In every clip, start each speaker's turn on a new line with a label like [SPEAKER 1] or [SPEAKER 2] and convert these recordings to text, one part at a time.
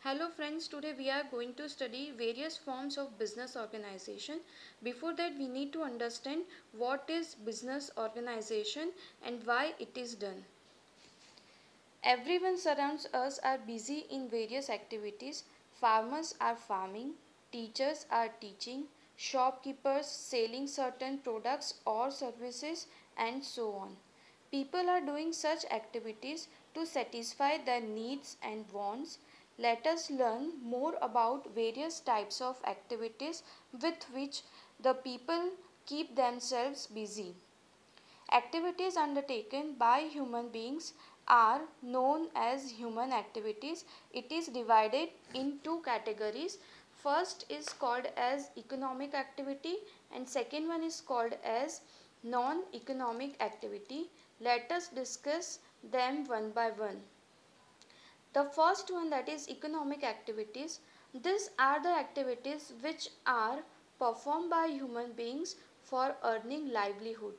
[SPEAKER 1] Hello friends, today we are going to study various forms of business organization. Before that we need to understand what is business organization and why it is done. Everyone surrounds us are busy in various activities. Farmers are farming, teachers are teaching, shopkeepers selling certain products or services and so on. People are doing such activities to satisfy their needs and wants. Let us learn more about various types of activities with which the people keep themselves busy. Activities undertaken by human beings are known as human activities. It is divided in two categories. First is called as economic activity and second one is called as non-economic activity. Let us discuss them one by one. The first one, that is economic activities. These are the activities which are performed by human beings for earning livelihood.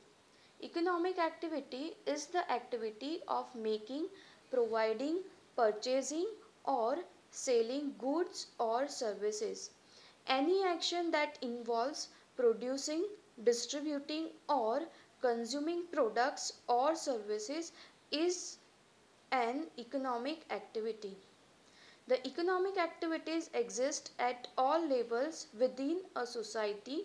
[SPEAKER 1] Economic activity is the activity of making, providing, purchasing or selling goods or services. Any action that involves producing, distributing or consuming products or services is an economic activity. The economic activities exist at all levels within a society.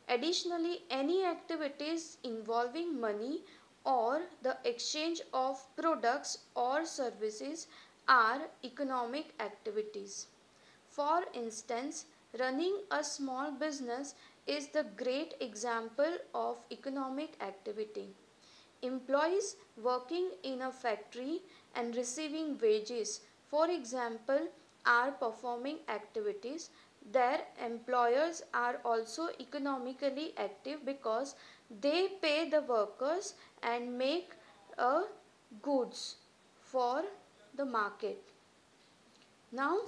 [SPEAKER 1] Additionally, any activities involving money or the exchange of products or services are economic activities. For instance, running a small business is the great example of economic activity. Employees working in a factory and receiving wages, for example, are performing activities. Their employers are also economically active because they pay the workers and make a goods for the market. Now,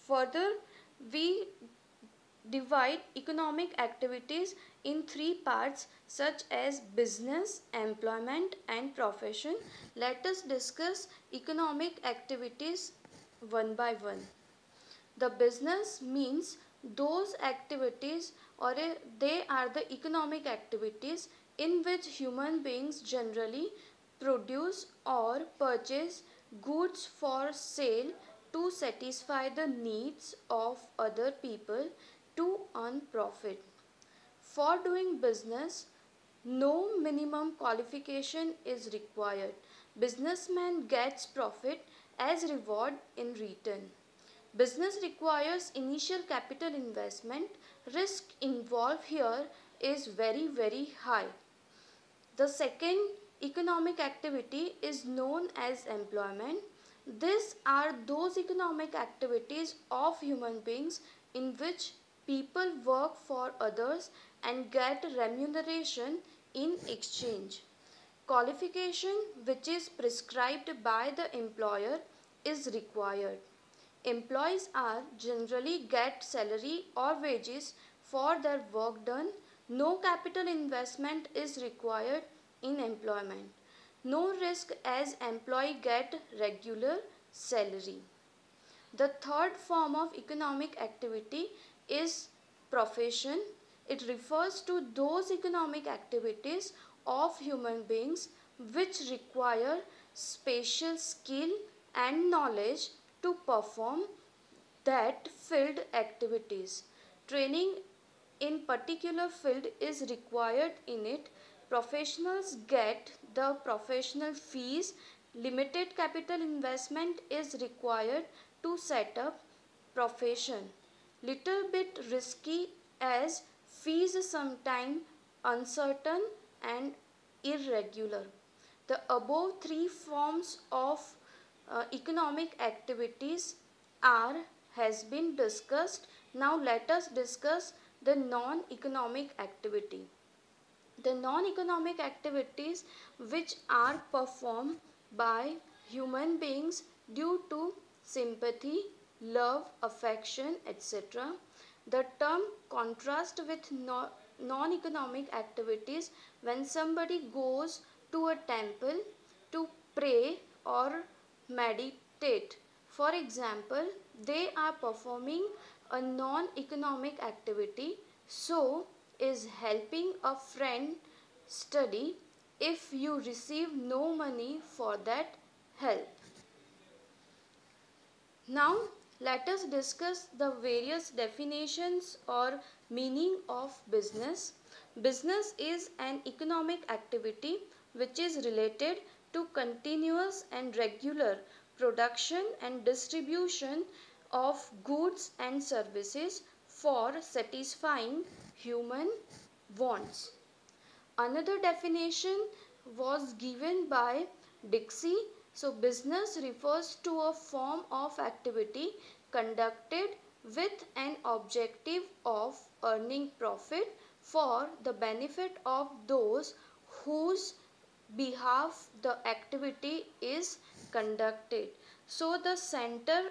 [SPEAKER 1] further, we divide economic activities in three parts such as business, employment and profession. Let us discuss economic activities one by one. The business means those activities they are the economic activities in which human beings generally produce or purchase goods for sale to satisfy the needs of other people to earn profit. For doing business, no minimum qualification is required. Businessman gets profit as reward in return. Business requires initial capital investment. Risk involved here is very high. The second economic activity is known as employment. These are those economic activities of human beings in which people work for others and get remuneration in exchange. Qualification which is prescribed by the employer is required. Employees are generally get salary or wages for their work done. No capital investment is required in employment. No risk as employee get regular salary. The third form of economic activity is profession. It refers to those economic activities of human beings which require special skill and knowledge to perform that field activities. Training in particular field is required in it. Professionals get the professional fees. Limited capital investment is required to set up profession. Little bit risky as fees sometimes uncertain and irregular. The above three forms of economic activities are has been discussed. Now let us discuss the non-economic activity. The non-economic activities which are performed by human beings due to sympathy, love, affection, etc. The term contrast with non-economic activities when somebody goes to a temple to pray or meditate. For example, they are performing a non-economic activity, so is helping a friend study if you receive no money for that help. Now, let us discuss the various definitions or meaning of business. Business is an economic activity which is related to continuous and regular production and distribution of goods and services for satisfying human wants. Another definition was given by Dixie. So, business refers to a form of activity conducted with an objective of earning profit for the benefit of those whose behalf the activity is conducted. So, the center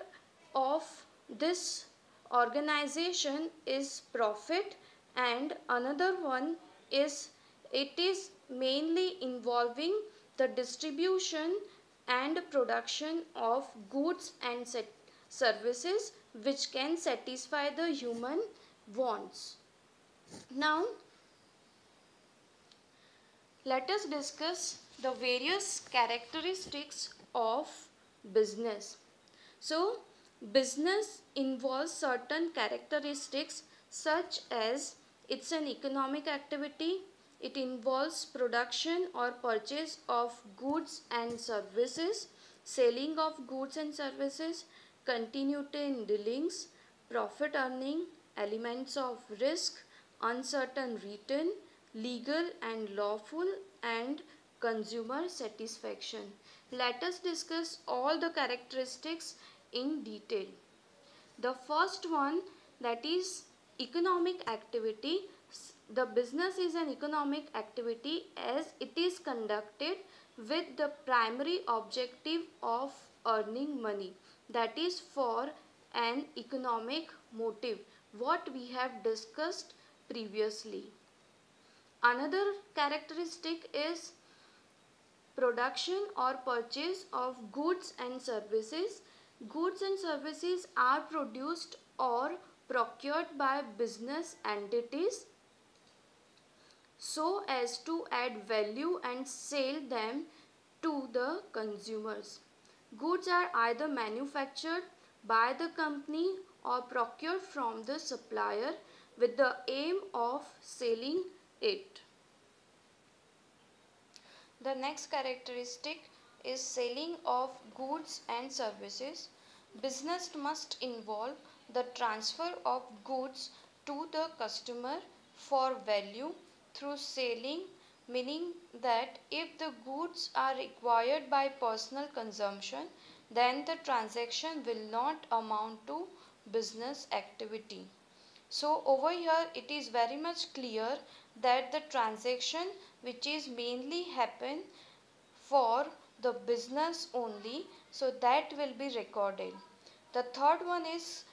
[SPEAKER 1] of this organization is profit, and another one is it is mainly involving the distribution and production of goods and services which can satisfy the human wants. Now, let us discuss the various characteristics of business. So, business involves certain characteristics such as it's an economic activity, it involves production or purchase of goods and services, selling of goods and services, continuity in dealings, profit earning, elements of risk, uncertain return, legal and lawful, and consumer satisfaction. Let us discuss all the characteristics in detail. The first one, that is economic activity. The business is an economic activity as it is conducted with the primary objective of earning money, that is for an economic motive, what we have discussed previously. Another characteristic is production or purchase of goods and services. Goods and services are produced or procured by business entities so as to add value and sell them to the consumers. Goods are either manufactured by the company or procured from the supplier with the aim of selling it. The next characteristic is selling of goods and services. Business must involve the transfer of goods to the customer for value through selling, meaning that if the goods are required by personal consumption, then the transaction will not amount to business activity. So over here it is very much clear that the transaction which is mainly happen for the business only, so that will be recorded. The third one is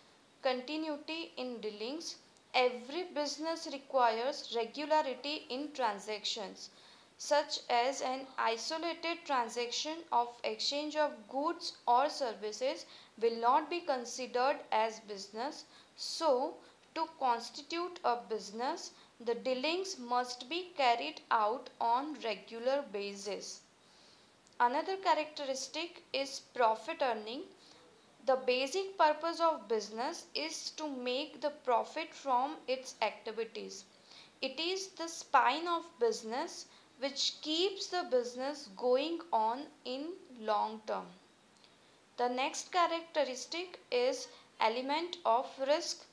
[SPEAKER 1] continuity in dealings. Every business requires regularity in transactions, such as an isolated transaction of exchange of goods or services will not be considered as business. So, to constitute a business, the dealings must be carried out on regular basis. Another characteristic is profit earning. The basic purpose of business is to make the profit from its activities. It is the spine of business which keeps the business going on in long term. The next characteristic is element of risk.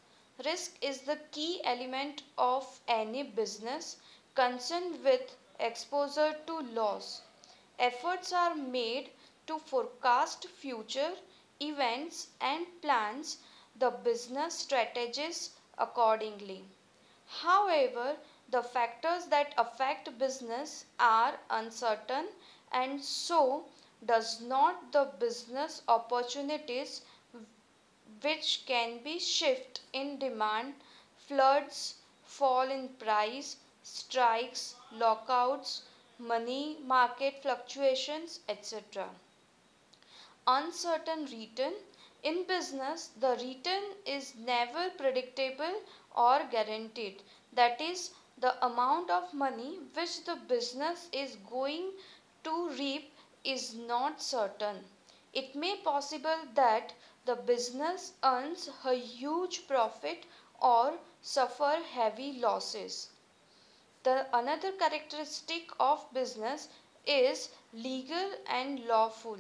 [SPEAKER 1] Risk is the key element of any business concerned with exposure to loss. Efforts are made to forecast future events and plans the business strategies accordingly. However, the factors that affect business are uncertain, and so does not the business opportunities which can be shift in demand, floods, fall in price, strikes, lockouts, money market fluctuations, etc. uncertain return. In business, the return is never predictable or guaranteed. That is, the amount of money which the business is going to reap is not certain. It may possible that the business earns a huge profit or suffer heavy losses. The another characteristic of business is legal and lawful.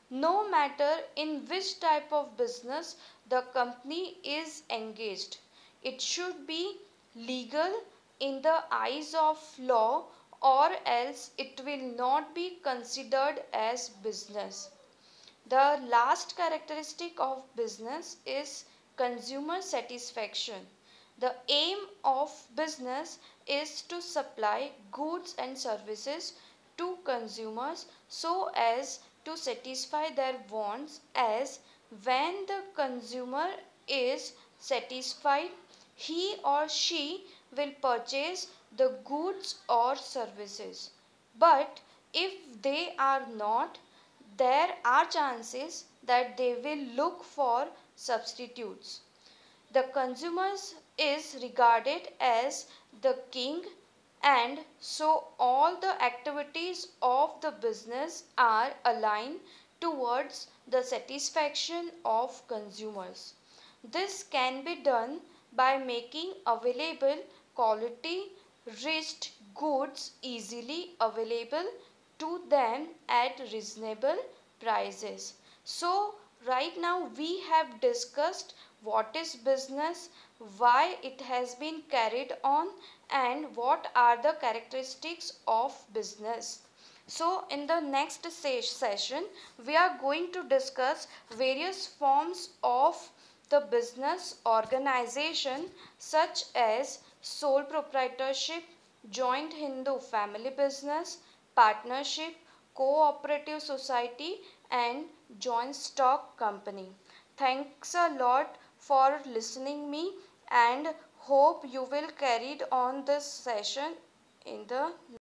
[SPEAKER 1] No matter in which type of business the company is engaged, it should be legal in the eyes of law, or else it will not be considered as business. The last characteristic of business is consumer satisfaction. The aim of business is to supply goods and services to consumers so as to satisfy their wants, as when the consumer is satisfied, he or she will purchase the goods or services. But if they are not, there are chances that they will look for substitutes. The consumers is regarded as the king, and so all the activities of the business are aligned towards the satisfaction of consumers. This can be done by making available quality rich goods easily available to them at reasonable prices. So right now we have discussed what is business, why it has been carried on, and what are the characteristics of business. So in the next session we are going to discuss various forms of the business organization, such as sole proprietorship, joint Hindu family business, partnership, cooperative society, and joint stock company. Thanks a lot for listening me, and hope you will carry on this session in the